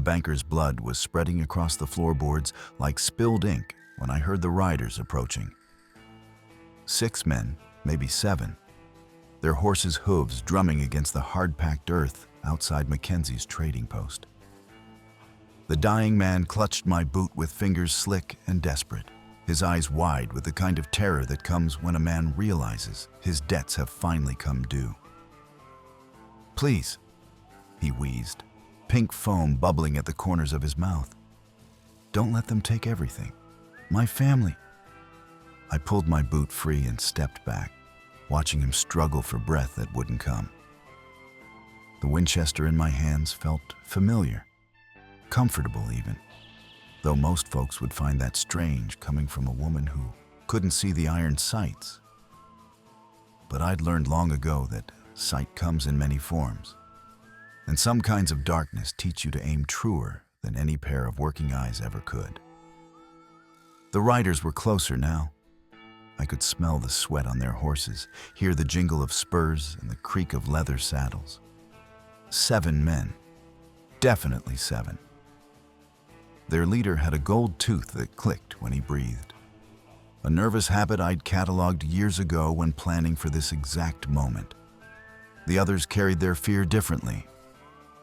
banker's blood was spreading across the floorboards like spilled ink when I heard the riders approaching. 6 men, maybe 7, their horses' hooves drumming against the hard-packed earth outside Mackenzie's trading post. The dying man clutched my boot with fingers slick and desperate, his eyes wide with the kind of terror that comes when a man realizes his debts have finally come due. "Please," he wheezed, pink foam bubbling at the corners of his mouth. "Don't let them take everything. My family." I pulled my boot free and stepped back, watching him struggle for breath that wouldn't come. The Winchester in my hands felt familiar, comfortable even, though most folks would find that strange coming from a woman who couldn't see the iron sights. But I'd learned long ago that sight comes in many forms, and some kinds of darkness teach you to aim truer than any pair of working eyes ever could. The riders were closer now. I could smell the sweat on their horses, hear the jingle of spurs and the creak of leather saddles. 7 men, definitely 7. Their leader had a gold tooth that clicked when he breathed, a nervous habit I'd cataloged years ago when planning for this exact moment. The others carried their fear differently.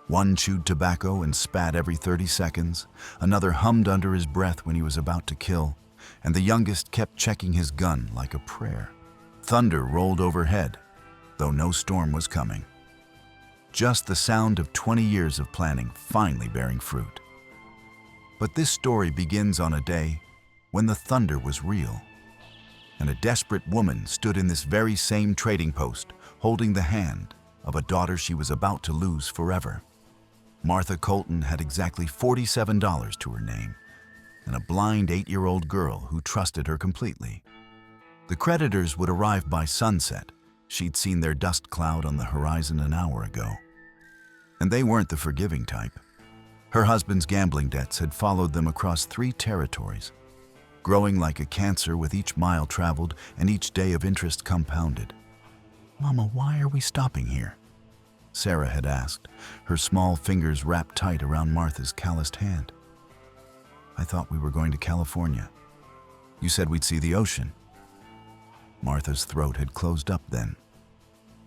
One chewed tobacco and spat every 30 seconds, another hummed under his breath when he was about to kill, and the youngest kept checking his gun like a prayer. Thunder rolled overhead, though no storm was coming. Just the sound of 20 years of planning finally bearing fruit. But this story begins on a day when the thunder was real, and a desperate woman stood in this very same trading post, holding the hand of a daughter she was about to lose forever. Martha Colton had exactly $47 to her name, and a blind 8-year-old girl who trusted her completely. The creditors would arrive by sunset. She'd seen their dust cloud on the horizon an hour ago. And they weren't the forgiving type. Her husband's gambling debts had followed them across 3 territories, growing like a cancer with each mile traveled and each day of interest compounded. "Mama, why are we stopping here?" Sarah had asked, her small fingers wrapped tight around Martha's calloused hand. "I thought we were going to California. You said we'd see the ocean." Martha's throat had closed up then,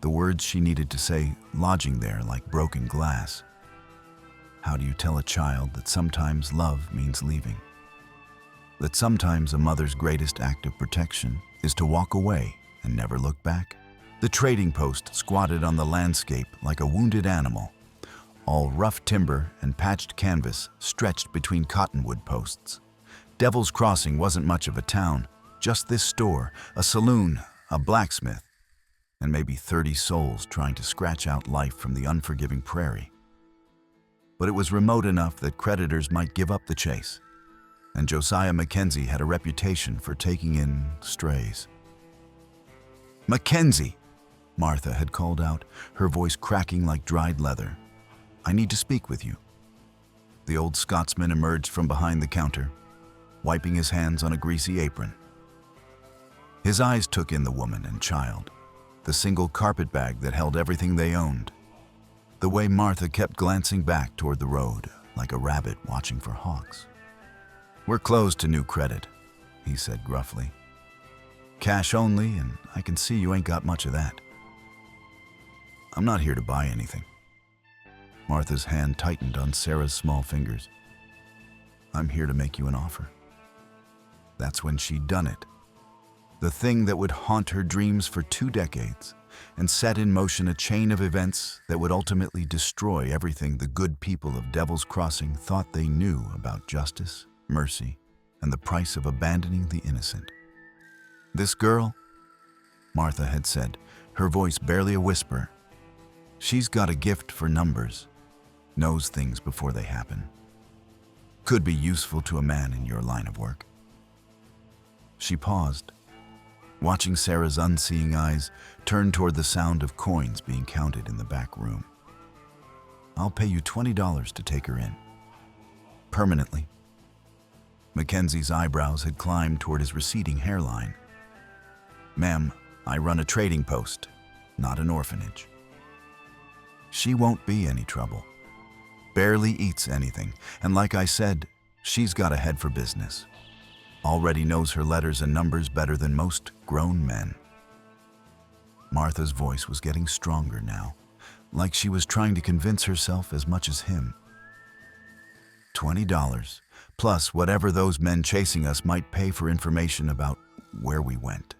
the words she needed to say lodging there like broken glass. How do you tell a child that sometimes love means leaving? That sometimes a mother's greatest act of protection is to walk away and never look back? The trading post squatted on the landscape like a wounded animal, all rough timber and patched canvas stretched between cottonwood posts. Devil's Crossing wasn't much of a town, just this store, a saloon, a blacksmith, and maybe 30 souls trying to scratch out life from the unforgiving prairie. But it was remote enough that creditors might give up the chase, and Josiah Mackenzie had a reputation for taking in strays. "Mackenzie!" Martha had called out, her voice cracking like dried leather. "I need to speak with you." The old Scotsman emerged from behind the counter, wiping his hands on a greasy apron. His eyes took in the woman and child, the single carpet bag that held everything they owned. The way Martha kept glancing back toward the road, like a rabbit watching for hawks. "We're closed to new credit," he said gruffly. "Cash only, and I can see you ain't got much of that." "I'm not here to buy anything." Martha's hand tightened on Sarah's small fingers. "I'm here to make you an offer." That's when she'd done it. The thing that would haunt her dreams for 2 decades and set in motion a chain of events that would ultimately destroy everything the good people of Devil's Crossing thought they knew about justice, mercy, and the price of abandoning the innocent. "This girl," Martha had said, her voice barely a whisper, "she's got a gift for numbers, knows things before they happen. Could be useful to a man in your line of work." She paused, watching Sarah's unseeing eyes turn toward the sound of coins being counted in the back room. "I'll pay you $20 to take her in. Permanently." Mackenzie's eyebrows had climbed toward his receding hairline. "Ma'am, I run a trading post, not an orphanage." "She won't be any trouble." barely eats anything, and like I said, she's got a head for business. Already knows her letters and numbers better than most grown men. Martha's voice was getting stronger now, like she was trying to convince herself as much as him. $20, plus whatever those men chasing us might pay for information about where we went.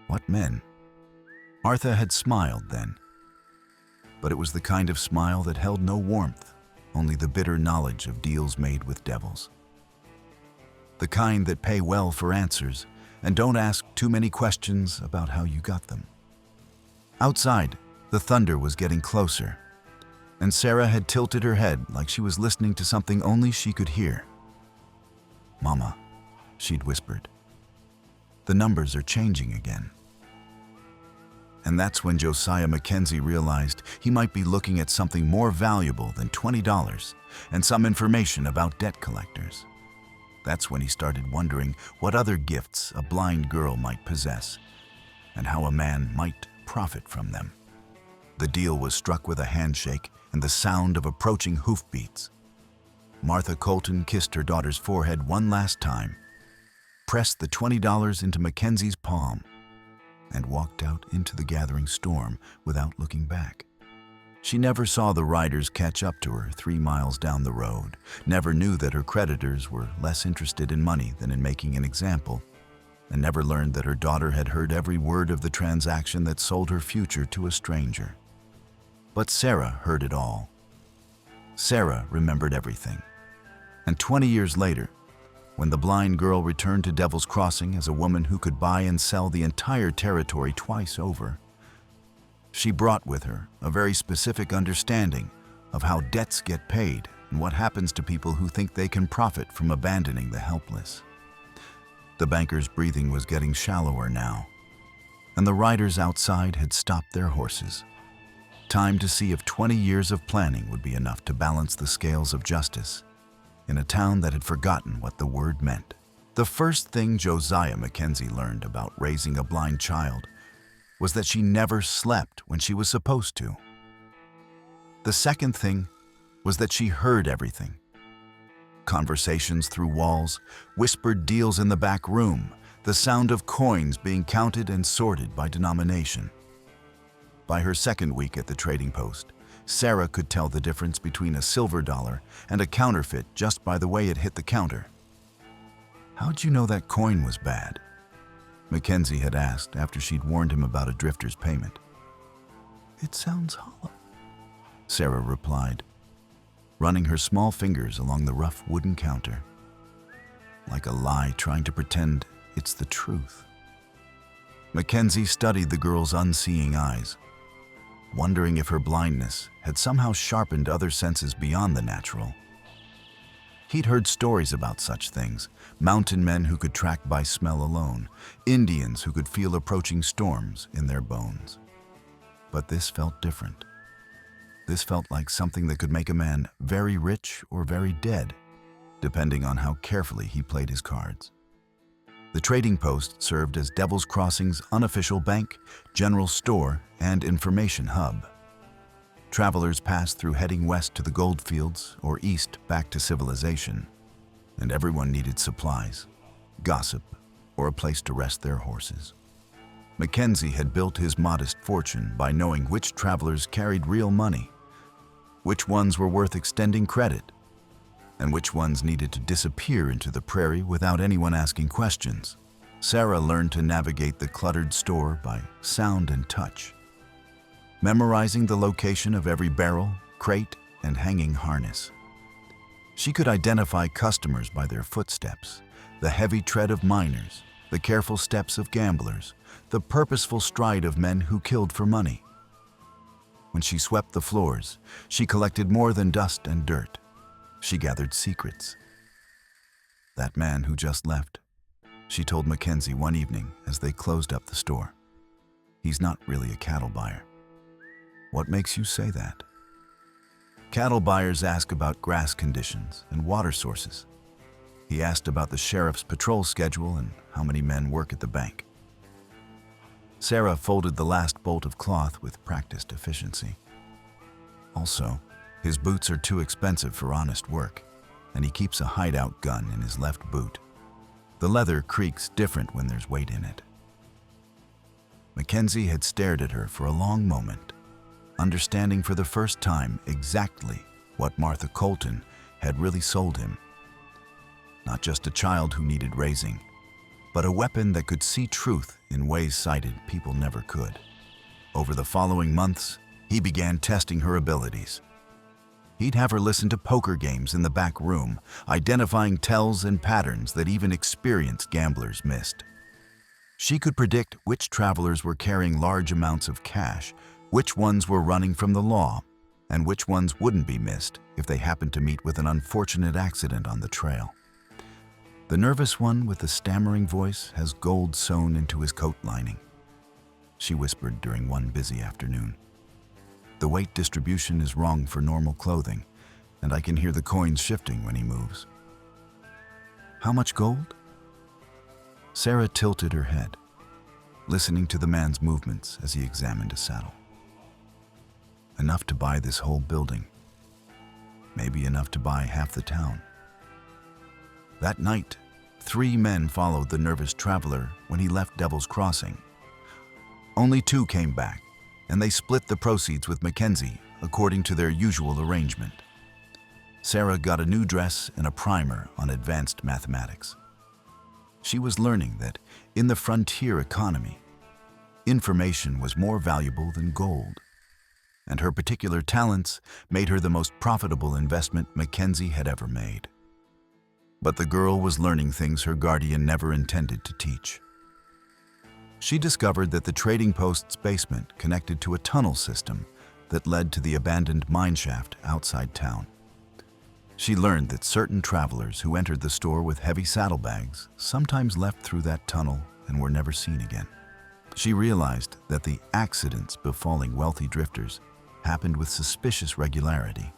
What men? Martha had smiled then, but it was the kind of smile that held no warmth, only the bitter knowledge of deals made with devils. The kind that pay well for answers and don't ask too many questions about how you got them. Outside, the thunder was getting closer, and Sarah had tilted her head like she was listening to something only she could hear. "Mama," she'd whispered, "the numbers are changing again." And that's when Josiah Mackenzie realized he might be looking at something more valuable than $20 and some information about debt collectors. That's when he started wondering what other gifts a blind girl might possess and how a man might profit from them. The deal was struck with a handshake and the sound of approaching hoofbeats. Martha Colton kissed her daughter's forehead one last time, pressed the $20 into Mackenzie's palm, and walked out into the gathering storm without looking back. She never saw the riders catch up to her 3 miles down the road, never knew that her creditors were less interested in money than in making an example, and never learned that her daughter had heard every word of the transaction that sold her future to a stranger. But Sarah heard it all. Sarah remembered everything. And 20 years later, when the blind girl returned to Devil's Crossing as a woman who could buy and sell the entire territory twice over, she brought with her a very specific understanding of how debts get paid and what happens to people who think they can profit from abandoning the helpless. The banker's breathing was getting shallower now, and the riders outside had stopped their horses. Time to see if 20 years of planning would be enough to balance the scales of justice in a town that had forgotten what the word meant. The first thing Josiah Mackenzie learned about raising a blind child was that she never slept when she was supposed to. The second thing was that she heard everything. Conversations through walls, whispered deals in the back room, the sound of coins being counted and sorted by denomination. By her second week at the trading post, Sarah could tell the difference between a silver dollar and a counterfeit just by the way it hit the counter. "How'd you know that coin was bad?" Mackenzie had asked after she'd warned him about a drifter's payment. "It sounds hollow," Sarah replied, running her small fingers along the rough wooden counter, like a lie trying to pretend it's the truth. Mackenzie studied the girl's unseeing eyes, wondering if her blindness had somehow sharpened other senses beyond the natural. He'd heard stories about such things, mountain men who could track by smell alone, Indians who could feel approaching storms in their bones. But this felt different. This felt like something that could make a man very rich or very dead, depending on how carefully he played his cards. The trading post served as Devil's Crossing's unofficial bank, general store, and information hub. Travelers passed through heading west to the gold fields or east back to civilization, and everyone needed supplies, gossip, or a place to rest their horses. Mackenzie had built his modest fortune by knowing which travelers carried real money, which ones were worth extending credit, and which ones needed to disappear into the prairie without anyone asking questions. Sarah learned to navigate the cluttered store by sound and touch, memorizing the location of every barrel, crate, and hanging harness. She could identify customers by their footsteps, the heavy tread of miners, the careful steps of gamblers, the purposeful stride of men who killed for money. When she swept the floors, she collected more than dust and dirt. She gathered secrets. "That man who just left," she told Mackenzie one evening as they closed up the store, "he's not really a cattle buyer." "What makes you say that?" "Cattle buyers ask about grass conditions and water sources." He asked about the sheriff's patrol schedule and how many men work at the bank. Sarah folded the last bolt of cloth with practiced efficiency. "Also, His boots are too expensive for honest work, and he keeps a hideout gun in his left boot. The leather creaks different when there's weight in it. Mackenzie had stared at her for a long moment, understanding for the first time exactly what Martha Colton had really sold him. Not just a child who needed raising, but a weapon that could see truth in ways sighted people never could. Over the following months, he began testing her abilities. He'd have her listen to poker games in the back room, identifying tells and patterns that even experienced gamblers missed. She could predict which travelers were carrying large amounts of cash, which ones were running from the law, and which ones wouldn't be missed if they happened to meet with an unfortunate accident on the trail. The nervous one with the stammering voice has gold sewn into his coat lining, she whispered during one busy afternoon. The weight distribution is wrong for normal clothing, and I can hear the coins shifting when he moves. How much gold? Sarah tilted her head, listening to the man's movements as he examined a saddle. Enough to buy this whole building. Maybe enough to buy half the town. That night, 3 men followed the nervous traveler when he left Devil's Crossing. Only 2 came back, and they split the proceeds with Mackenzie according to their usual arrangement. Sarah got a new dress and a primer on advanced mathematics. She was learning that in the frontier economy, information was more valuable than gold, and her particular talents made her the most profitable investment Mackenzie had ever made. But the girl was learning things her guardian never intended to teach. She discovered that the trading post's basement connected to a tunnel system that led to the abandoned mineshaft outside town. She learned that certain travelers who entered the store with heavy saddlebags sometimes left through that tunnel and were never seen again. She realized that the accidents befalling wealthy drifters happened with suspicious regularity,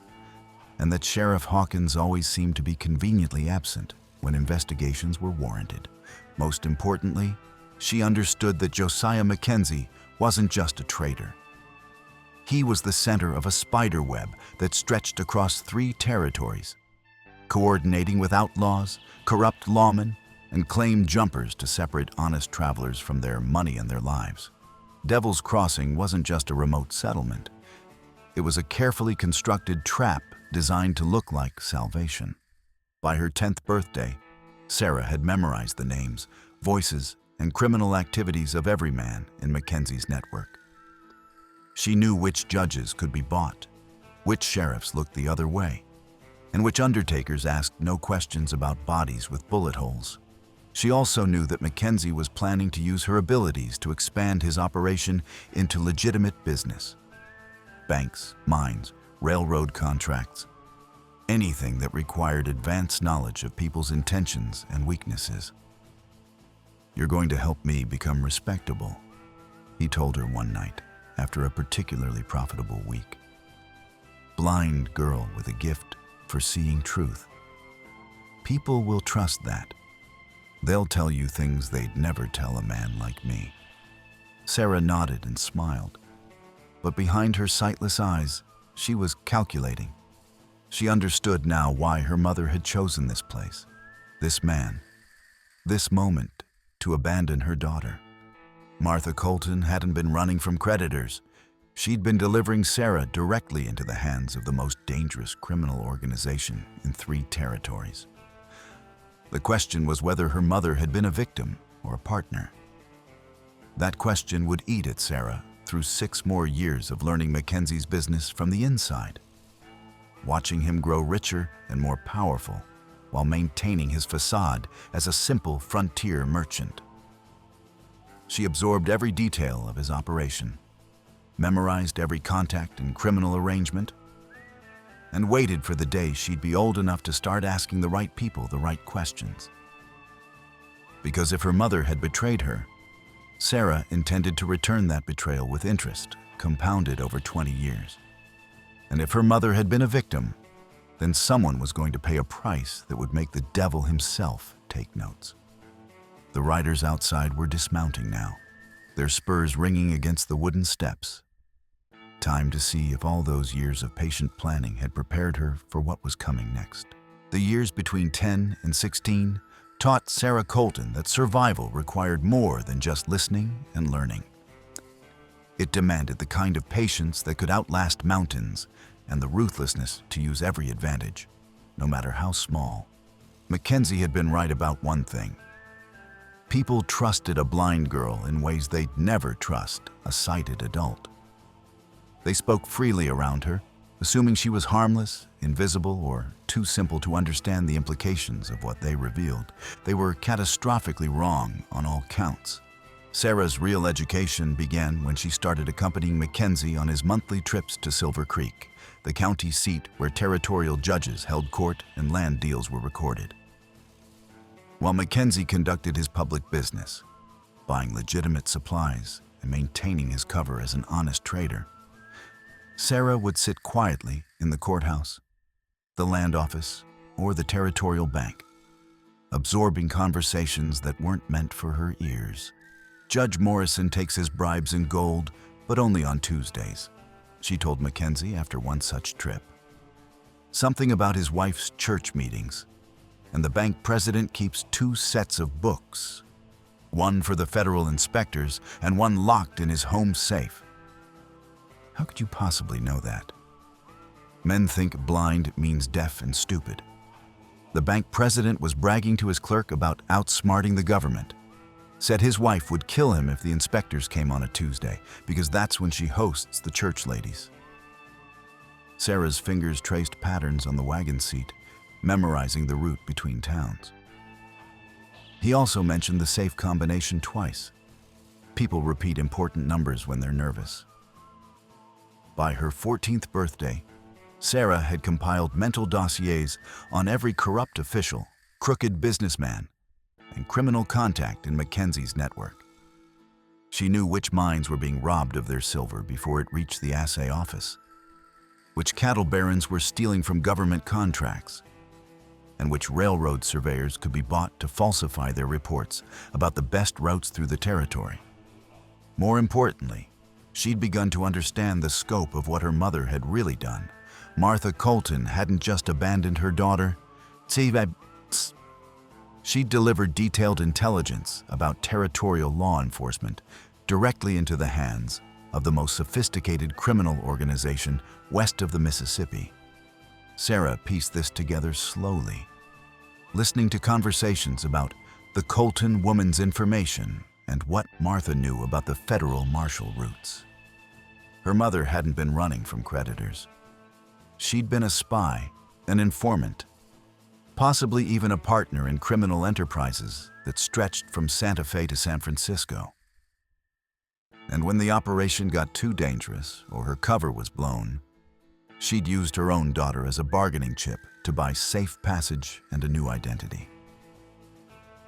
and that Sheriff Hawkins always seemed to be conveniently absent when investigations were warranted. Most importantly, she understood that Josiah Mackenzie wasn't just a trader. He was the center of a spider web that stretched across 3 territories, coordinating with outlaws, corrupt lawmen, and claimed jumpers to separate honest travelers from their money and their lives. Devil's Crossing wasn't just a remote settlement. It was a carefully constructed trap designed to look like salvation. By her 10th birthday, Sarah had memorized the names, voices, and criminal activities of every man in Mackenzie's network. She knew which judges could be bought, which sheriffs looked the other way, and which undertakers asked no questions about bodies with bullet holes. She also knew that Mackenzie was planning to use her abilities to expand his operation into legitimate business. Banks, mines, railroad contracts, anything that required advanced knowledge of people's intentions and weaknesses. "You're going to help me become respectable," he told her one night after a particularly profitable week. Blind girl with a gift for seeing truth. People will trust that. They'll tell you things they'd never tell a man like me. Sarah nodded and smiled, but behind her sightless eyes, she was calculating. She understood now why her mother had chosen this place, this man, this moment to abandon her daughter. Martha Colton hadn't been running from creditors. She'd been delivering Sarah directly into the hands of the most dangerous criminal organization in 3 territories. The question was whether her mother had been a victim or a partner. That question would eat at Sarah through 6 more years of learning Mackenzie's business from the inside, watching him grow richer and more powerful while maintaining his facade as a simple frontier merchant. She absorbed every detail of his operation, memorized every contact and criminal arrangement, and waited for the day she'd be old enough to start asking the right people the right questions. Because if her mother had betrayed her, Sarah intended to return that betrayal with interest, compounded over 20 years. And if her mother had been a victim, then someone was going to pay a price that would make the devil himself take notes. The riders outside were dismounting now, their spurs ringing against the wooden steps. Time to see if all those years of patient planning had prepared her for what was coming next. The years between 10 and 16 taught Sarah Colton that survival required more than just listening and learning. It demanded the kind of patience that could outlast mountains and the ruthlessness to use every advantage, no matter how small. Mackenzie had been right about one thing. People trusted a blind girl in ways they'd never trust a sighted adult. They spoke freely around her, assuming she was harmless, invisible, or too simple to understand the implications of what they revealed. They were catastrophically wrong on all counts. Sarah's real education began when she started accompanying Mackenzie on his monthly trips to Silver Creek, the county seat where territorial judges held court and land deals were recorded. While Mackenzie conducted his public business, buying legitimate supplies and maintaining his cover as an honest trader, Sarah would sit quietly in the courthouse, the land office, or the territorial bank, absorbing conversations that weren't meant for her ears. Judge Morrison takes his bribes in gold, but only on Tuesdays, she told Mackenzie after one such trip. Something about his wife's church meetings, and the bank president keeps 2 sets of books, one for the federal inspectors and one locked in his home safe. How could you possibly know that? Men think blind means deaf and stupid. The bank president was bragging to his clerk about outsmarting the government. Said his wife would kill him if the inspectors came on a Tuesday, because that's when she hosts the church ladies. Sarah's fingers traced patterns on the wagon seat, memorizing the route between towns. He also mentioned the safe combination twice. People repeat important numbers when they're nervous. By her 14th birthday, Sarah had compiled mental dossiers on every corrupt official, crooked businessman, and criminal contact in Mackenzie's network. She knew which mines were being robbed of their silver before it reached the assay office, which cattle barons were stealing from government contracts, and which railroad surveyors could be bought to falsify their reports about the best routes through the territory. More importantly, she'd begun to understand the scope of what her mother had really done. Martha Colton hadn't just abandoned her daughter. She'd delivered detailed intelligence about territorial law enforcement directly into the hands of the most sophisticated criminal organization west of the Mississippi. Sarah pieced this together slowly, listening to conversations about the Colton woman's information and what Martha knew about the federal marshal routes. Her mother hadn't been running from creditors. She'd been a spy, an informant, possibly even a partner in criminal enterprises that stretched from Santa Fe to San Francisco. And when the operation got too dangerous or her cover was blown, she'd used her own daughter as a bargaining chip to buy safe passage and a new identity.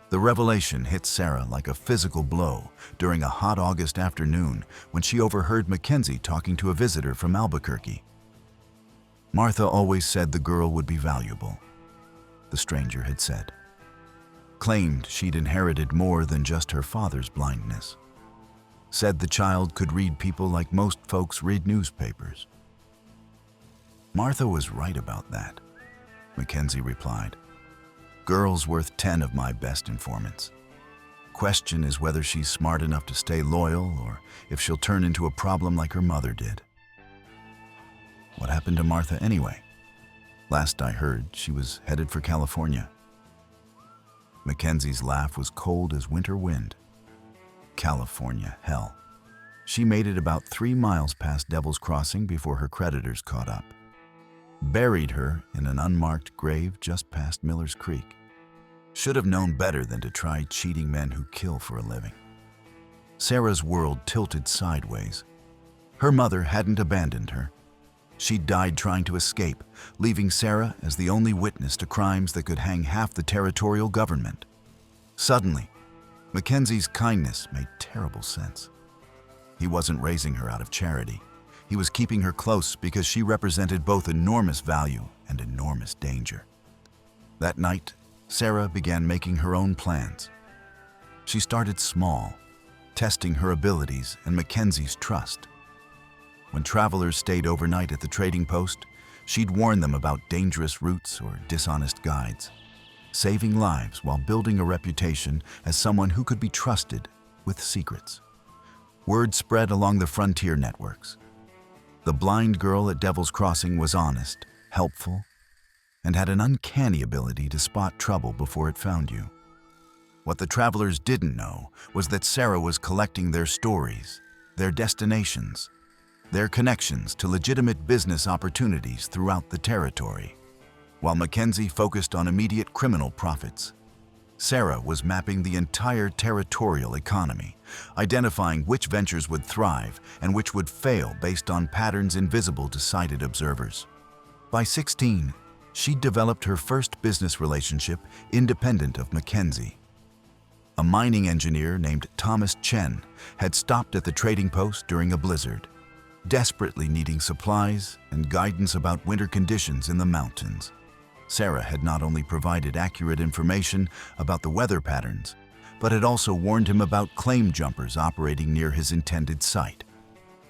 The revelation hit Sarah like a physical blow during a hot August afternoon when she overheard Mackenzie talking to a visitor from Albuquerque. Martha always said the girl would be valuable, the stranger had said. Claimed she'd inherited more than just her father's blindness. Said the child could read people like most folks read newspapers. Martha was right about that, Mackenzie replied. Girl's worth 10 of my best informants. Question is whether she's smart enough to stay loyal or if she'll turn into a problem like her mother did. What happened to Martha anyway? Last I heard, she was headed for California. Mackenzie's laugh was cold as winter wind. California, hell. She made it about 3 miles past Devil's Crossing before her creditors caught up. Buried her in an unmarked grave just past Miller's Creek. Should have known better than to try cheating men who kill for a living. Sarah's world tilted sideways. Her mother hadn't abandoned her. She'd died trying to escape, leaving Sarah as the only witness to crimes that could hang half the territorial government. Suddenly, Mackenzie's kindness made terrible sense. He wasn't raising her out of charity. He was keeping her close because she represented both enormous value and enormous danger. That night, Sarah began making her own plans. She started small, testing her abilities and Mackenzie's trust. when travelers stayed overnight at the trading post, she'd warn them about dangerous routes or dishonest guides, saving lives while building a reputation as someone who could be trusted with secrets. Word spread along the frontier networks. The blind girl at Devil's Crossing was honest, helpful, and had an uncanny ability to spot trouble before it found you. What the travelers didn't know was that Sarah was collecting their stories, their destinations, their connections to legitimate business opportunities throughout the territory. While Mackenzie focused on immediate criminal profits, Sarah was mapping the entire territorial economy, identifying which ventures would thrive and which would fail based on patterns invisible to sighted observers. By 16, she'd developed her first business relationship independent of Mackenzie. A mining engineer named Thomas Chen had stopped at the trading post during a blizzard, desperately needing supplies and guidance about winter conditions in the mountains. Sarah had not only provided accurate information about the weather patterns, but had also warned him about claim jumpers operating near his intended site.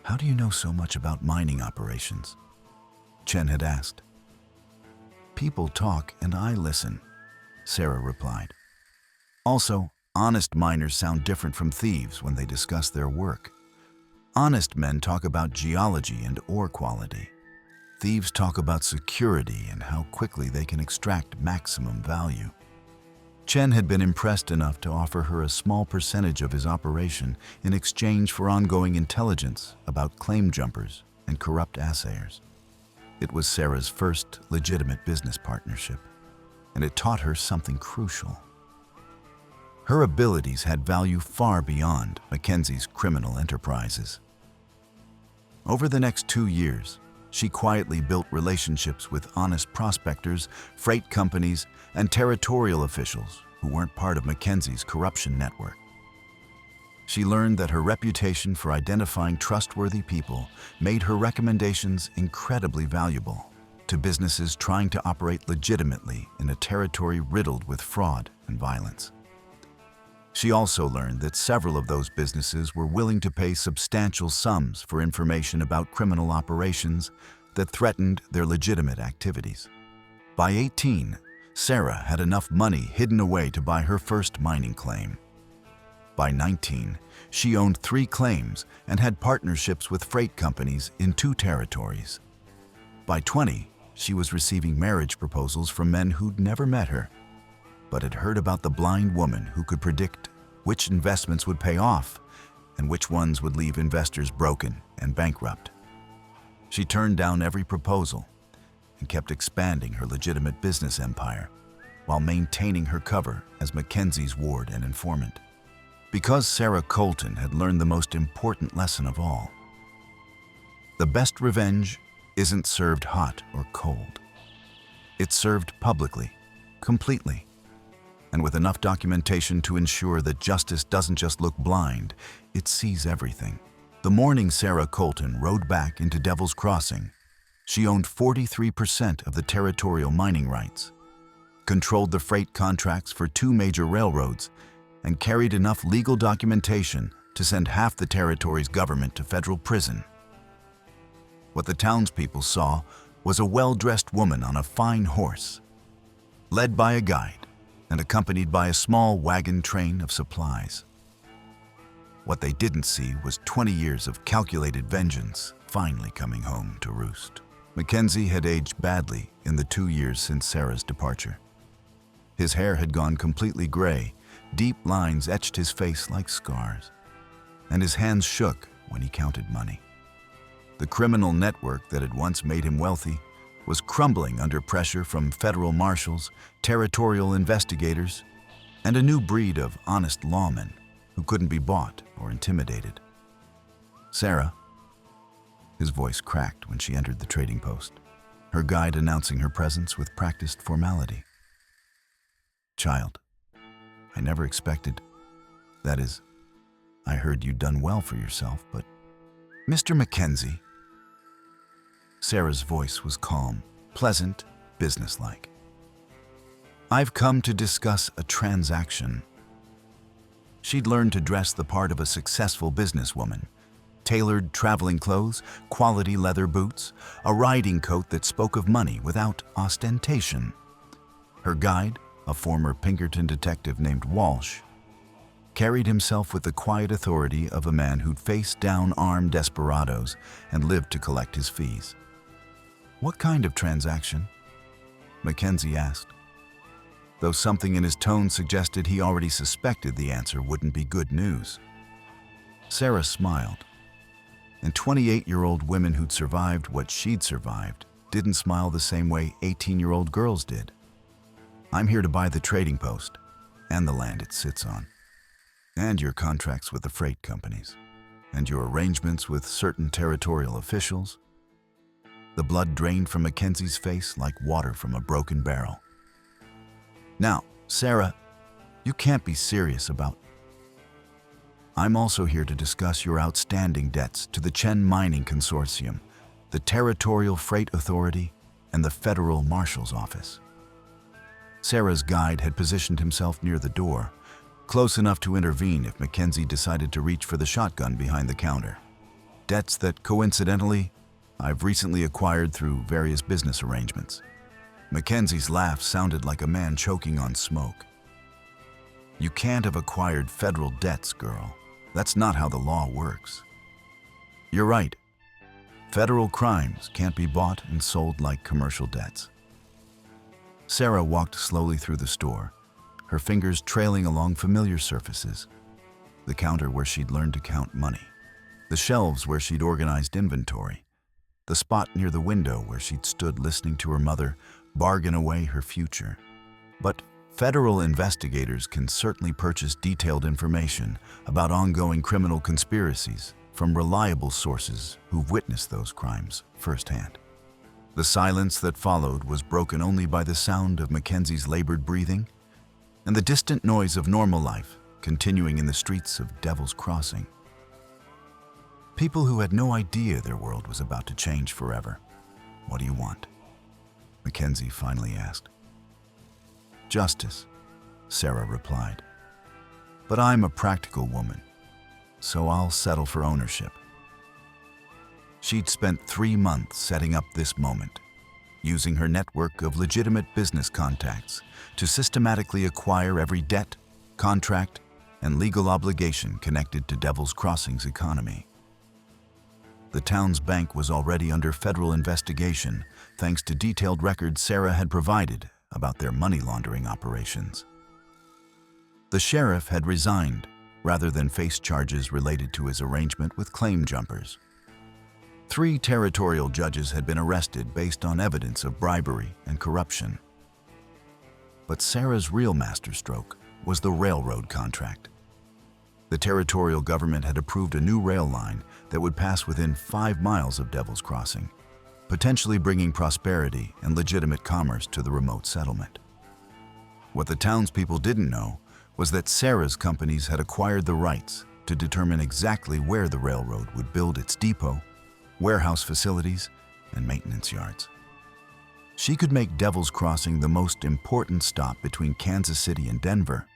"How do you know so much about mining operations?" Chen had asked. "People talk and I listen," Sarah replied. "Also, honest miners sound different from thieves when they discuss their work. Honest men talk about geology and ore quality. Thieves talk about security and how quickly they can extract maximum value." Chen had been impressed enough to offer her a small percentage of his operation in exchange for ongoing intelligence about claim jumpers and corrupt assayers. It was Sarah's first legitimate business partnership, and it taught her something crucial. Her abilities had value far beyond Mackenzie's criminal enterprises. Over the next 2 years, she quietly built relationships with honest prospectors, freight companies, and territorial officials who weren't part of Mackenzie's corruption network. She learned that her reputation for identifying trustworthy people made her recommendations incredibly valuable to businesses trying to operate legitimately in a territory riddled with fraud and violence. She also learned that several of those businesses were willing to pay substantial sums for information about criminal operations that threatened their legitimate activities. By 18, Sarah had enough money hidden away to buy her first mining claim. By 19, she owned 3 claims and had partnerships with freight companies in 2 territories. By 20, she was receiving marriage proposals from men who'd never met her, but had heard about the blind woman who could predict which investments would pay off and which ones would leave investors broken and bankrupt. She turned down every proposal and kept expanding her legitimate business empire while maintaining her cover as Mackenzie's ward and informant. Because Sarah Colton had learned the most important lesson of all: the best revenge isn't served hot or cold. It's served publicly, completely, and with enough documentation to ensure that justice doesn't just look blind, it sees everything. The morning Sarah Colton rode back into Devil's Crossing, she owned 43% of the territorial mining rights, controlled the freight contracts for 2 major railroads, and carried enough legal documentation to send half the territory's government to federal prison. What the townspeople saw was a well-dressed woman on a fine horse, led by a guide and accompanied by a small wagon train of supplies. What they didn't see was 20 years of calculated vengeance finally coming home to roost. Mackenzie had aged badly in the 2 years since Sarah's departure. His hair had gone completely gray, deep lines etched his face like scars, and his hands shook when he counted money. The criminal network that had once made him wealthy was crumbling under pressure from federal marshals, territorial investigators, and a new breed of honest lawmen who couldn't be bought or intimidated. "Sarah," his voice cracked when she entered the trading post, her guide announcing her presence with practiced formality. "Child, I never expected, that is, I heard you'd done well for yourself, but Mr. Mackenzie." Sarah's voice was calm, pleasant, businesslike. "I've come to discuss a transaction." She'd learned to dress the part of a successful businesswoman, tailored traveling clothes, quality leather boots, a riding coat that spoke of money without ostentation. Her guide, a former Pinkerton detective named Walsh, carried himself with the quiet authority of a man who'd faced down armed desperados and lived to collect his fees. "What kind of transaction?" Mackenzie asked, though something in his tone suggested he already suspected the answer wouldn't be good news. Sarah smiled, and 28-year-old women who'd survived what she'd survived didn't smile the same way 18-year-old girls did. "I'm here to buy the trading post and the land it sits on, and your contracts with the freight companies, and your arrangements with certain territorial officials." The blood drained from Mackenzie's face like water from a broken barrel. "Now, Sarah, you can't be serious about..." "I'm also here to discuss your outstanding debts to the Chen Mining Consortium, the Territorial Freight Authority, and the Federal Marshal's Office." Sarah's guide had positioned himself near the door, close enough to intervene if Mackenzie decided to reach for the shotgun behind the counter. "Debts that, coincidentally, I've recently acquired through various business arrangements." Mackenzie's laugh sounded like a man choking on smoke. "You can't have acquired federal debts, girl. That's not how the law works." "You're right. Federal crimes can't be bought and sold like commercial debts." Sarah walked slowly through the store, her fingers trailing along familiar surfaces. The counter where she'd learned to count money, the shelves where she'd organized inventory, the spot near the window where she'd stood listening to her mother bargain away her future. But federal investigators can certainly purchase detailed information about ongoing criminal conspiracies from reliable sources who've witnessed those crimes firsthand. The silence that followed was broken only by the sound of Mackenzie's labored breathing and the distant noise of normal life continuing in the streets of Devil's Crossing. People who had no idea their world was about to change forever. "What do you want?" Mackenzie finally asked. "Justice," Sarah replied. "But I'm a practical woman, so I'll settle for ownership." She'd spent 3 months setting up this moment, using her network of legitimate business contacts to systematically acquire every debt, contract, and legal obligation connected to Devil's Crossing's economy. The town's bank was already under federal investigation thanks to detailed records Sarah had provided about their money laundering operations. The sheriff had resigned rather than face charges related to his arrangement with claim jumpers. 3 territorial judges had been arrested based on evidence of bribery and corruption. But Sarah's real masterstroke was the railroad contract. The territorial government had approved a new rail line that would pass within 5 miles of Devil's Crossing, potentially bringing prosperity and legitimate commerce to the remote settlement. What the townspeople didn't know was that Sarah's companies had acquired the rights to determine exactly where the railroad would build its depot, warehouse facilities, and maintenance yards. She could make Devil's Crossing the most important stop between Kansas City and Denver,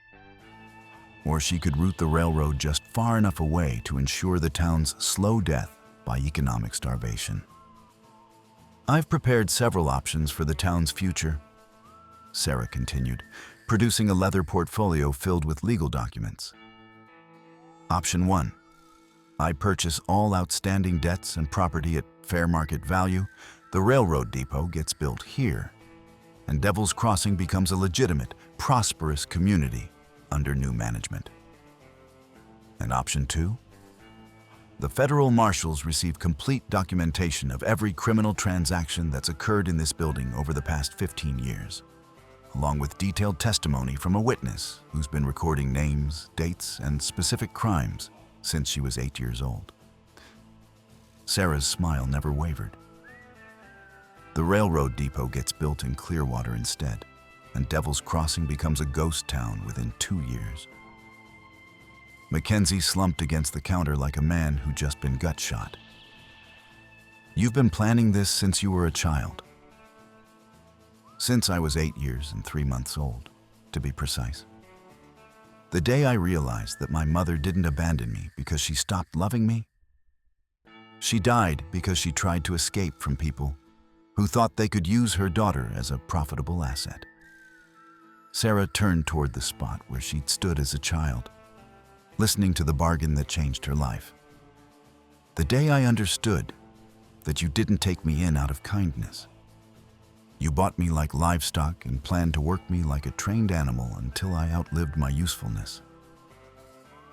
or she could route the railroad just far enough away to ensure the town's slow death by economic starvation. "I've prepared several options for the town's future," Sarah continued, producing a leather portfolio filled with legal documents. "Option 1. I purchase all outstanding debts and property at fair market value. The railroad depot gets built here, and Devil's Crossing becomes a legitimate, prosperous community under new management." And Option 2. The federal marshals receive complete documentation of every criminal transaction that's occurred in this building over the past 15 years, along with detailed testimony from a witness who's been recording names, dates, and specific crimes since she was 8 years old. Sarah's smile never wavered. The railroad depot gets built in Clearwater instead, and Devil's Crossing becomes a ghost town within 2 years. Mackenzie slumped against the counter like a man who'd just been gut shot. "You've been planning this since you were a child." "Since I was 8 years and 3 months old, to be precise. The day I realized that my mother didn't abandon me because she stopped loving me, She died because she tried to escape from people who thought they could use her daughter as a profitable asset. Sarah turned toward the spot where she'd stood as a child, listening to the bargain that changed her life. The day I understood that you didn't take me in out of kindness. You bought me like livestock and planned to work me like a trained animal until I outlived my usefulness.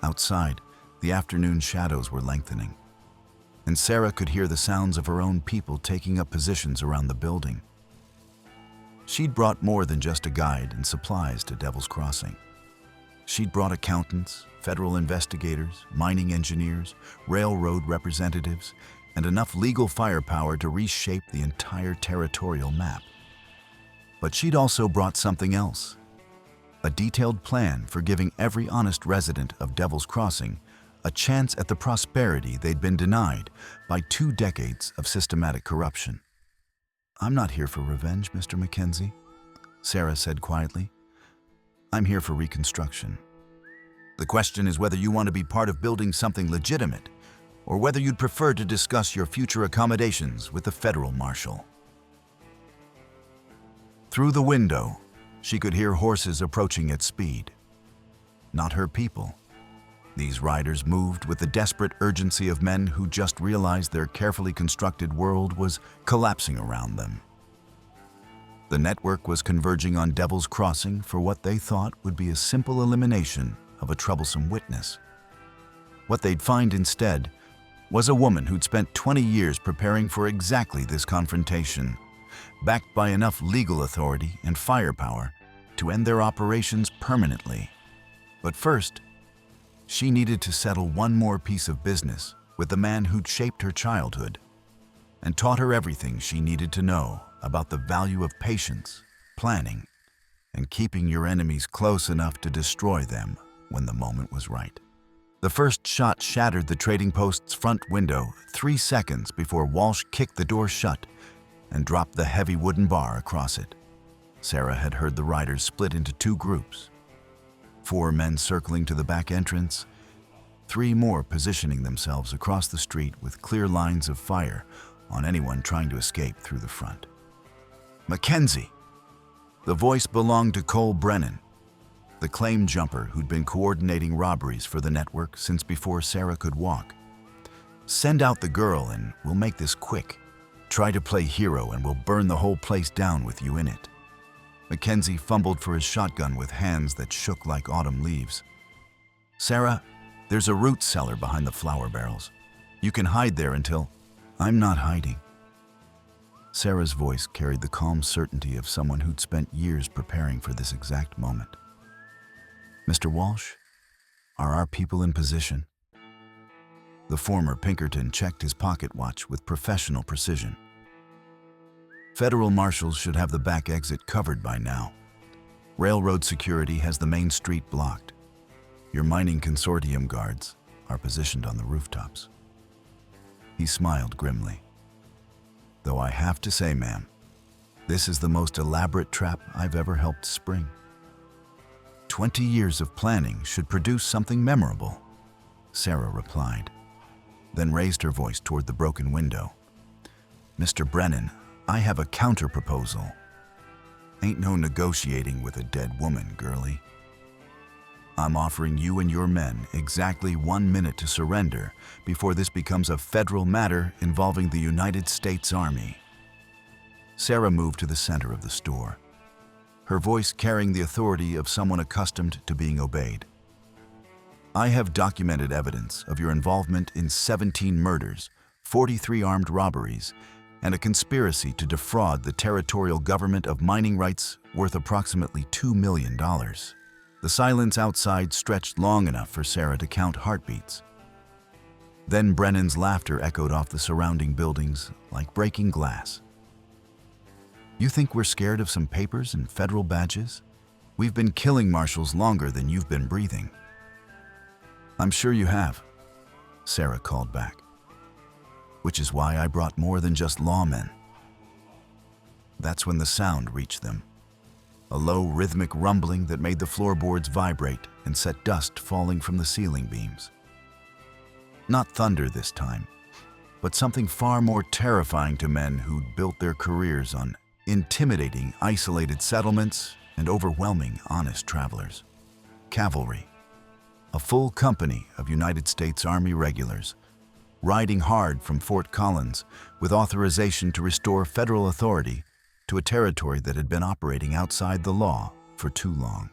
Outside, the afternoon shadows were lengthening, and Sarah could hear the sounds of her own people taking up positions around the building. She'd brought more than just a guide and supplies to Devil's Crossing. She'd brought accountants, federal investigators, mining engineers, railroad representatives, and enough legal firepower to reshape the entire territorial map. But she'd also brought something else, a detailed plan for giving every honest resident of Devil's Crossing a chance at the prosperity they'd been denied by 2 decades of systematic corruption. "I'm not here for revenge, Mr. Mackenzie," Sarah said quietly. "I'm here for reconstruction. The question is whether you want to be part of building something legitimate, or whether you'd prefer to discuss your future accommodations with the federal marshal." Through the window, she could hear horses approaching at speed. Not her people. These riders moved with the desperate urgency of men who just realized their carefully constructed world was collapsing around them. The network was converging on Devil's Crossing for what they thought would be a simple elimination of a troublesome witness. What they'd find instead was a woman who'd spent 20 years preparing for exactly this confrontation, backed by enough legal authority and firepower to end their operations permanently. But first, she needed to settle one more piece of business with the man who'd shaped her childhood and taught her everything she needed to know about the value of patience, planning, and keeping your enemies close enough to destroy them when the moment was right. The first shot shattered the trading post's front window 3 seconds before Walsh kicked the door shut and dropped the heavy wooden bar across it. Sarah had heard the riders split into 2 groups. 4 men circling to the back entrance, 3 more positioning themselves across the street with clear lines of fire on anyone trying to escape through the front. "Mackenzie!" The voice belonged to Cole Brennan, the claim jumper who'd been coordinating robberies for the network since before Sarah could walk. "Send out the girl and we'll make this quick. Try to play hero and we'll burn the whole place down with you in it." Mackenzie fumbled for his shotgun with hands that shook like autumn leaves. "Sarah, there's a root cellar behind the flour barrels. You can hide there until—" "I'm not hiding." Sarah's voice carried the calm certainty of someone who'd spent years preparing for this exact moment. "Mr. Walsh, are our people in position?" The former Pinkerton checked his pocket watch with professional precision. "Federal marshals should have the back exit covered by now. Railroad security has the main street blocked. Your mining consortium guards are positioned on the rooftops." He smiled grimly. "Though I have to say, ma'am, this is the most elaborate trap I've ever helped spring. 20 years of planning should produce something memorable," Sarah replied, then raised her voice toward the broken window. "Mr. Brennan, I have a counter-proposal. Ain't no negotiating with a dead woman, girlie. I'm offering you and your men exactly 1 minute to surrender before this becomes a federal matter involving the United States Army." Sarah moved to the center of the store, her voice carrying the authority of someone accustomed to being obeyed. "I have documented evidence of your involvement in 17 murders, 43 armed robberies, and a conspiracy to defraud the territorial government of mining rights worth approximately $2 million. The silence outside stretched long enough for Sarah to count heartbeats. Then Brennan's laughter echoed off the surrounding buildings like breaking glass. "You think we're scared of some papers and federal badges? We've been killing marshals longer than you've been breathing." "I'm sure you have," Sarah called back. "Which is why I brought more than just lawmen." That's when the sound reached them. A low, rhythmic rumbling that made the floorboards vibrate and set dust falling from the ceiling beams. Not thunder this time, but something far more terrifying to men who'd built their careers on intimidating, isolated settlements and overwhelming honest travelers. Cavalry, a full company of United States Army regulars, riding hard from Fort Collins with authorization to restore federal authority to a territory that had been operating outside the law for too long.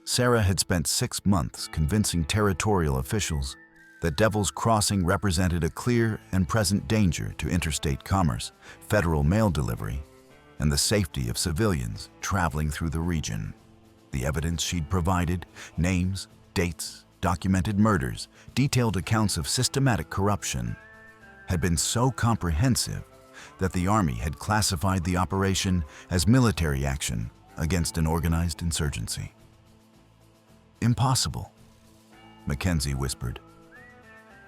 Sarah had spent 6 months convincing territorial officials that Devil's Crossing represented a clear and present danger to interstate commerce, federal mail delivery, and the safety of civilians traveling through the region. The evidence she'd provided, names, dates, documented murders, detailed accounts of systematic corruption, had been so comprehensive that the Army had classified the operation as military action against an organized insurgency. "Impossible," Mackenzie whispered.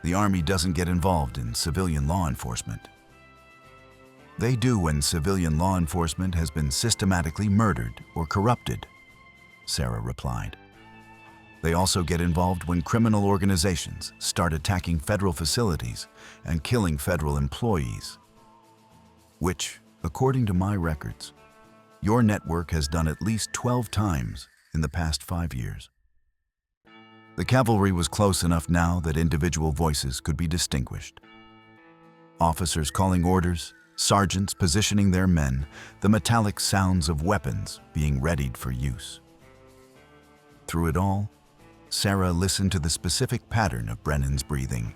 "The Army doesn't get involved in civilian law enforcement." "They do when civilian law enforcement has been systematically murdered or corrupted," Sarah replied. "They also get involved when criminal organizations start attacking federal facilities and killing federal employees, which, according to my records, your network has done at least 12 times in the past 5 years." The cavalry was close enough now that individual voices could be distinguished. Officers calling orders, sergeants positioning their men, the metallic sounds of weapons being readied for use. Through it all, Sarah listened to the specific pattern of Brennan's breathing,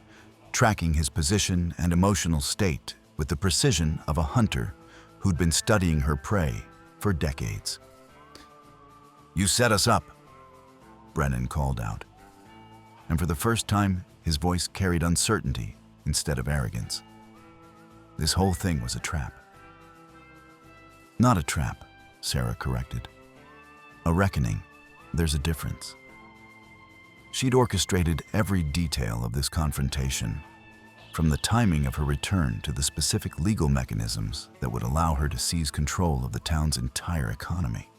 tracking his position and emotional state with the precision of a hunter who'd been studying her prey for decades. "You set us up," Brennan called out. And for the first time, his voice carried uncertainty instead of arrogance. This whole thing was a trap. "Not a trap," Sarah corrected. "A reckoning. There's a difference." She'd orchestrated every detail of this confrontation, from the timing of her return to the specific legal mechanisms that would allow her to seize control of the town's entire economy.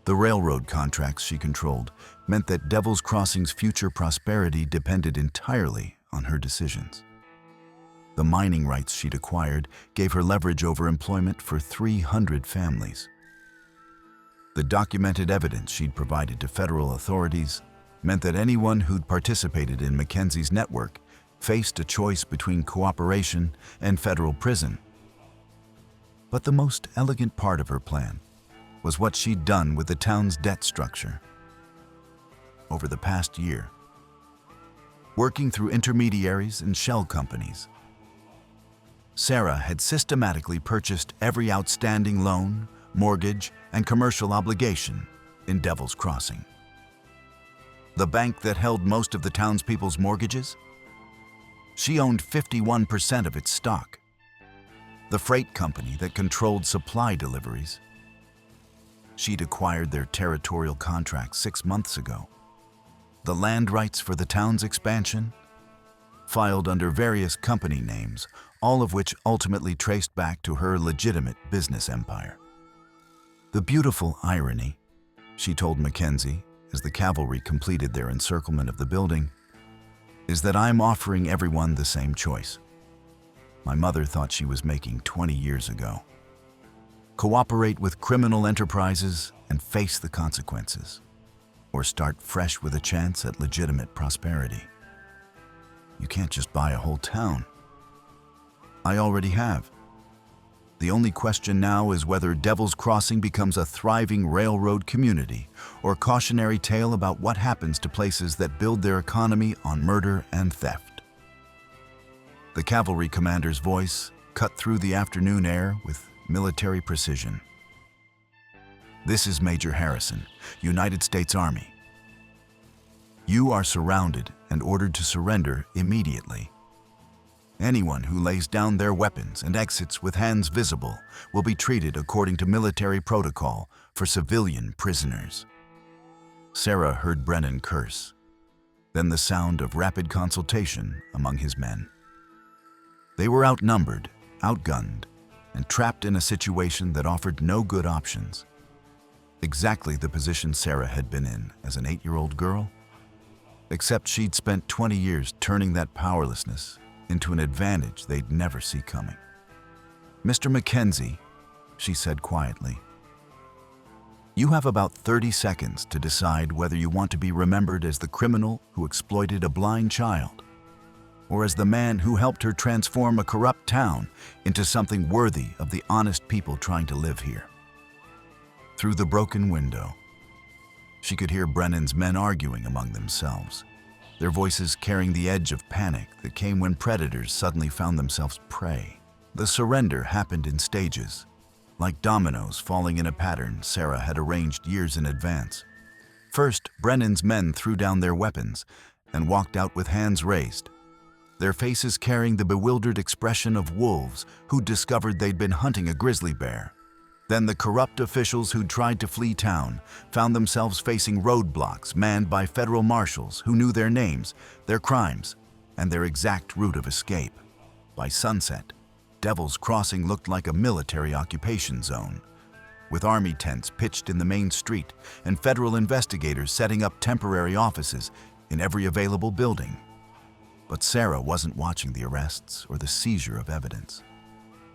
The railroad contracts she controlled meant that Devil's Crossing's future prosperity depended entirely on her decisions. The mining rights she'd acquired gave her leverage over employment for 300 families. The documented evidence she'd provided to federal authorities meant that anyone who'd participated in Mackenzie's network faced a choice between cooperation and federal prison. But the most elegant part of her plan was what she'd done with the town's debt structure. Over the past year, working through intermediaries and shell companies, Sarah had systematically purchased every outstanding loan, mortgage, and commercial obligation in Devil's Crossing. The bank that held most of the townspeople's mortgages? She owned 51% of its stock. The freight company that controlled supply deliveries? She'd acquired their territorial contract 6 months ago. The land rights for the town's expansion? Filed under various company names, all of which ultimately traced back to her legitimate business empire. "The beautiful irony," she told Mackenzie as the cavalry completed their encirclement of the building, "is that I'm offering everyone the same choice my mother thought she was making 20 years ago. Cooperate with criminal enterprises and face the consequences, or start fresh with a chance at legitimate prosperity. You can't just buy a whole town. I already have. The only question now is whether Devil's Crossing becomes a thriving railroad community or a cautionary tale about what happens to places that build their economy on murder and theft." The cavalry commander's voice cut through the afternoon air with military precision. "This is Major Harrison, United States Army. You are surrounded and ordered to surrender immediately. Anyone who lays down their weapons and exits with hands visible will be treated according to military protocol for civilian prisoners." Sarah heard Brennan curse, then the sound of rapid consultation among his men. They were outnumbered, outgunned, and trapped in a situation that offered no good options. Exactly the position Sarah had been in as an 8-year-old girl, except she'd spent 20 years turning that powerlessness into an advantage they'd never see coming. "Mr. Mackenzie," she said quietly, "you have about 30 seconds to decide whether you want to be remembered as the criminal who exploited a blind child, or as the man who helped her transform a corrupt town into something worthy of the honest people trying to live here." Through the broken window, she could hear Brennan's men arguing among themselves, their voices carrying the edge of panic that came when predators suddenly found themselves prey. The surrender happened in stages, like dominoes falling in a pattern Sarah had arranged years in advance. First, Brennan's men threw down their weapons and walked out with hands raised, their faces carrying the bewildered expression of wolves who'd discovered they'd been hunting a grizzly bear. Then the corrupt officials who'd tried to flee town found themselves facing roadblocks manned by federal marshals who knew their names, their crimes, and their exact route of escape. By sunset, Devil's Crossing looked like a military occupation zone, with army tents pitched in the main street and federal investigators setting up temporary offices in every available building. But Sarah wasn't watching the arrests or the seizure of evidence.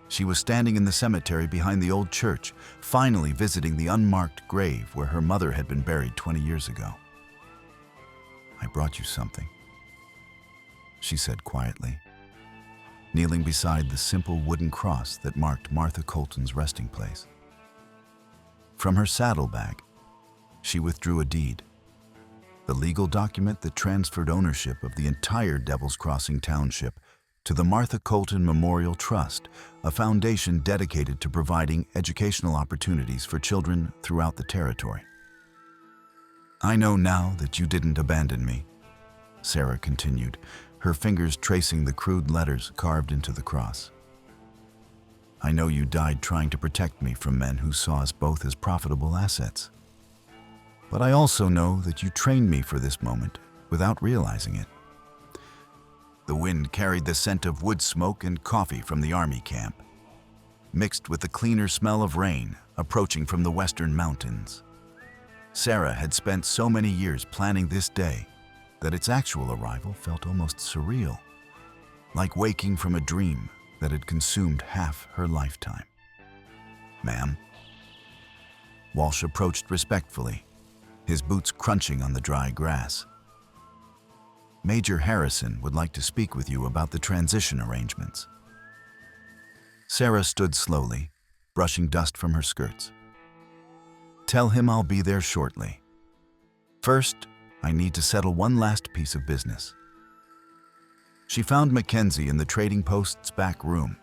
She was standing in the cemetery behind the old church, finally visiting the unmarked grave where her mother had been buried 20 years ago. "I brought you something," she said quietly, kneeling beside the simple wooden cross that marked Martha Colton's resting place. From her saddlebag, she withdrew a deed, the legal document that transferred ownership of the entire Devil's Crossing Township to the Martha Colton Memorial Trust, a foundation dedicated to providing educational opportunities for children throughout the territory. "I know now that you didn't abandon me," Sarah continued, her fingers tracing the crude letters carved into the cross. "I know you died trying to protect me from men who saw us both as profitable assets. But I also know that you trained me for this moment without realizing it." The wind carried the scent of wood smoke and coffee from the army camp, mixed with the cleaner smell of rain approaching from the western mountains. Sarah had spent so many years planning this day that its actual arrival felt almost surreal, like waking from a dream that had consumed half her lifetime. "Ma'am?" Walsh approached respectfully, his boots crunching on the dry grass. "Major Harrison would like to speak with you about the transition arrangements." Sarah stood slowly, brushing dust from her skirts. "Tell him I'll be there shortly. First, I need to settle one last piece of business." She found Mackenzie in the trading post's back room,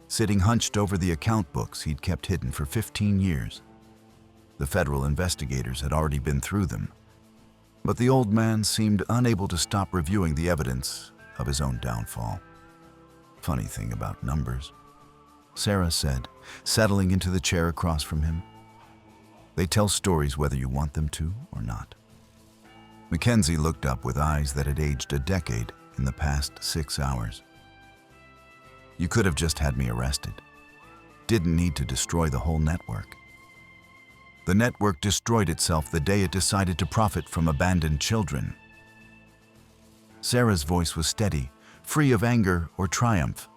sitting hunched over the account books he'd kept hidden for 15 years. The federal investigators had already been through them, but the old man seemed unable to stop reviewing the evidence of his own downfall. "Funny thing about numbers," Sarah said, settling into the chair across from him. "They tell stories whether you want them to or not." Mackenzie looked up with eyes that had aged a decade in the past 6 hours. "You could have just had me arrested. Didn't need to destroy the whole network." "The network destroyed itself the day it decided to profit from abandoned children." Sarah's voice was steady, free of anger or triumph.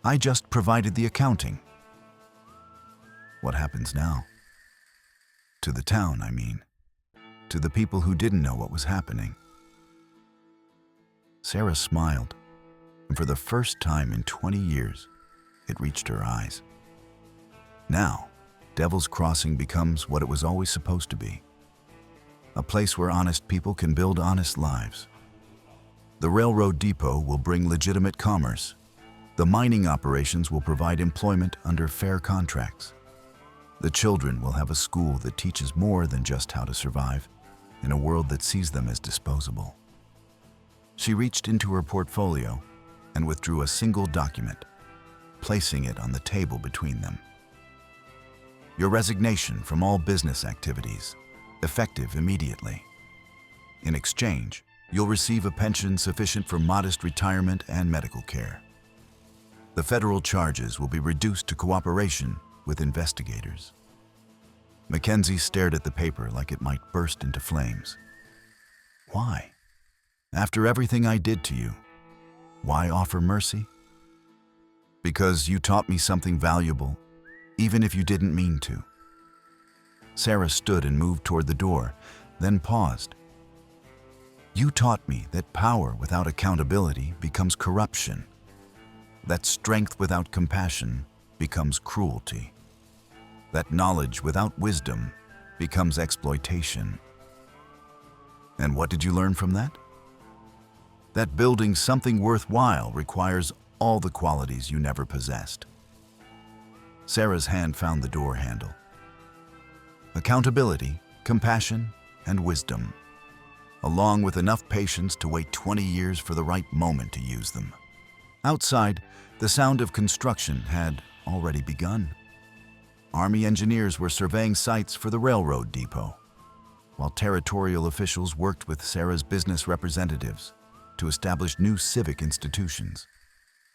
"I just provided the accounting." "What happens now? To the town, I mean. To the people who didn't know what was happening." Sarah smiled, and for the first time in 20 years, it reached her eyes. Now, Devil's Crossing becomes what it was always supposed to be. A place where honest people can build honest lives. The railroad depot will bring legitimate commerce. The mining operations will provide employment under fair contracts. The children will have a school that teaches more than just how to survive in a world that sees them as disposable. She reached into her portfolio and withdrew a single document, placing it on the table between them. "Your resignation from all business activities, effective immediately. In exchange, you'll receive a pension sufficient for modest retirement and medical care. The federal charges will be reduced to cooperation with investigators." Mackenzie stared at the paper like it might burst into flames. "Why? After everything I did to you, Why offer mercy? Because you taught me something valuable, even if you didn't mean to. Sarah stood and moved toward the door, then paused. You taught me that power without accountability becomes corruption, that strength without compassion becomes cruelty, that knowledge without wisdom becomes exploitation. And what did you learn from that? That building something worthwhile requires all the qualities you never possessed. Sarah's hand found the door handle. Accountability, compassion, and wisdom, along with enough patience to wait 20 years for the right moment to use them. Outside, the sound of construction had already begun. Army engineers were surveying sites for the railroad depot, while territorial officials worked with Sarah's business representatives to establish new civic institutions,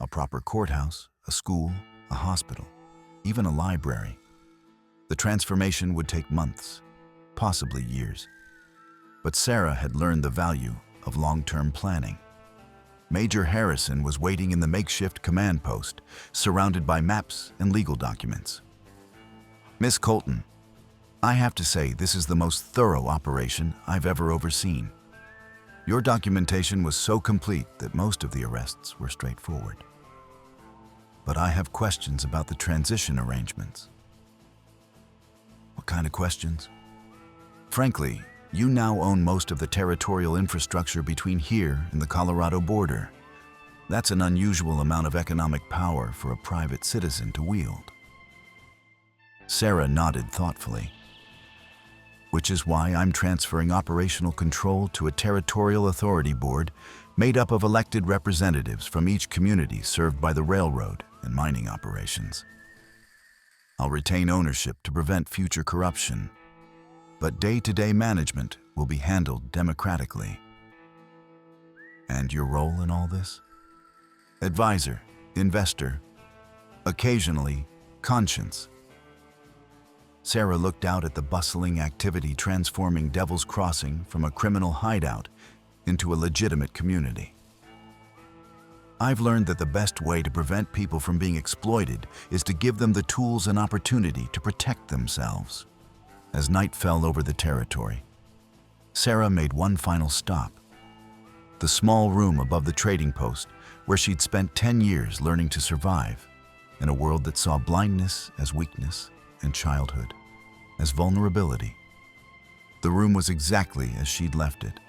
a proper courthouse, a school, a hospital, even a library. The transformation would take months, possibly years. But Sarah had learned the value of long-term planning. Major Harrison was waiting in the makeshift command post, surrounded by maps and legal documents. Miss Colton, I have to say this is the most thorough operation I've ever overseen. Your documentation was so complete that most of the arrests were straightforward. But I have questions about the transition arrangements. What kind of questions? Frankly, you now own most of the territorial infrastructure between here and the Colorado border. That's an unusual amount of economic power for a private citizen to wield. Sarah nodded thoughtfully. Which is why I'm transferring operational control to a territorial authority board made up of elected representatives from each community served by the railroad and mining operations. I'll retain ownership to prevent future corruption, but day-to-day management will be handled democratically. And your role in all this? Advisor, investor, occasionally conscience. Sarah looked out at the bustling activity transforming Devil's Crossing from a criminal hideout into a legitimate community. I've learned that the best way to prevent people from being exploited is to give them the tools and opportunity to protect themselves. As night fell over the territory, Sarah made one final stop. The small room above the trading post where she'd spent 10 years learning to survive in a world that saw blindness as weakness and childhood as vulnerability. The room was exactly as she'd left it,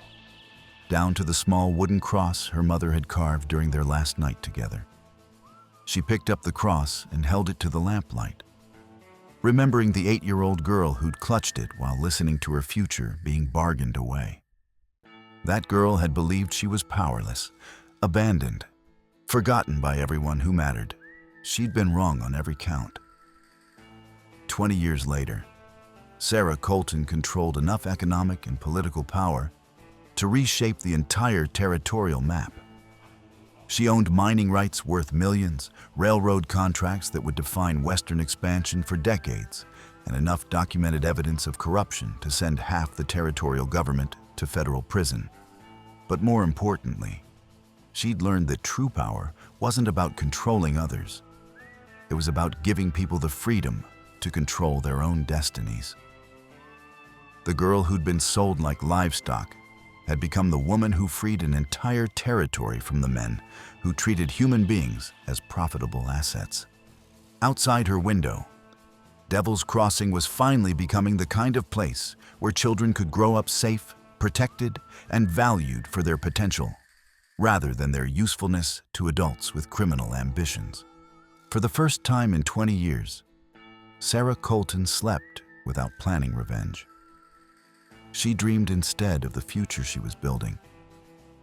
down to the small wooden cross her mother had carved during their last night together. She picked up the cross and held it to the lamplight, remembering the 8-year-old girl who'd clutched it while listening to her future being bargained away. That girl had believed she was powerless, abandoned, forgotten by everyone who mattered. She'd been wrong on every count. 20 years later, Sarah Colton controlled enough economic and political power to reshape the entire territorial map. She owned mining rights worth millions, railroad contracts that would define Western expansion for decades, and enough documented evidence of corruption to send half the territorial government to federal prison. But more importantly, she'd learned that true power wasn't about controlling others. It was about giving people the freedom to control their own destinies. The girl who'd been sold like livestock had become the woman who freed an entire territory from the men who treated human beings as profitable assets. Outside her window, Devil's Crossing was finally becoming the kind of place where children could grow up safe, protected, and valued for their potential, rather than their usefulness to adults with criminal ambitions. For the first time in 20 years, Sarah Colton slept without planning revenge. She dreamed instead of the future she was building,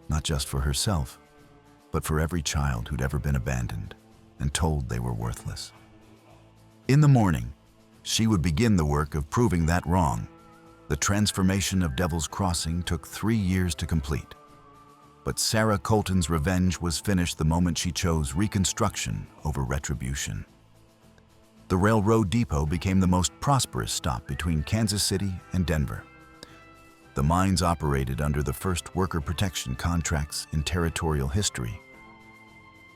not just for herself, but for every child who'd ever been abandoned and told they were worthless. In the morning, she would begin the work of proving that wrong. The transformation of Devil's Crossing took 3 years to complete. But Sarah Colton's revenge was finished the moment she chose reconstruction over retribution. The railroad depot became the most prosperous stop between Kansas City and Denver. The mines operated under the first worker protection contracts in territorial history,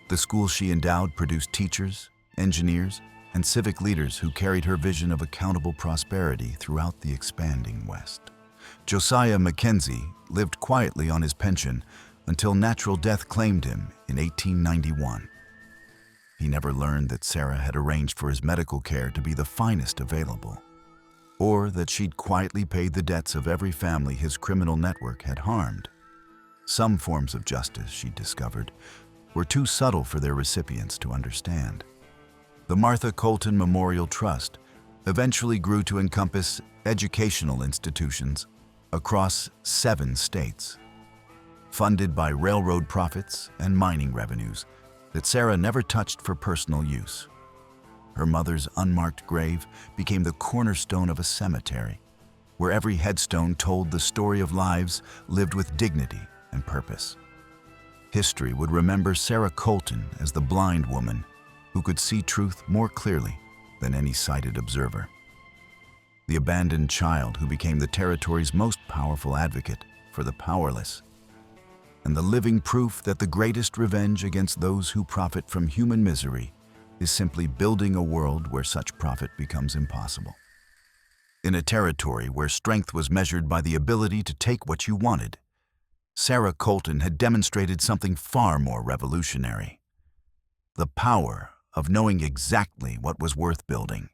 The school she endowed produced teachers, engineers, and civic leaders who carried her vision of accountable prosperity throughout the expanding West. Josiah Mackenzie lived quietly on his pension until natural death claimed him in 1891. He never learned that Sarah had arranged for his medical care to be the finest available, or that she'd quietly paid the debts of every family his criminal network had harmed. Some forms of justice, she discovered, were too subtle for their recipients to understand. The Martha Colton Memorial Trust eventually grew to encompass educational institutions across 7 states, funded by railroad profits and mining revenues that Sarah never touched for personal use. Her mother's unmarked grave became the cornerstone of a cemetery, where every headstone told the story of lives lived with dignity and purpose. History would remember Sarah Colton as the blind woman who could see truth more clearly than any sighted observer. The abandoned child who became the territory's most powerful advocate for the powerless, and the living proof that the greatest revenge against those who profit from human misery is simply building a world where such profit becomes impossible. In a territory where strength was measured by the ability to take what you wanted, Sarah Colton had demonstrated something far more revolutionary: the power of knowing exactly what was worth building.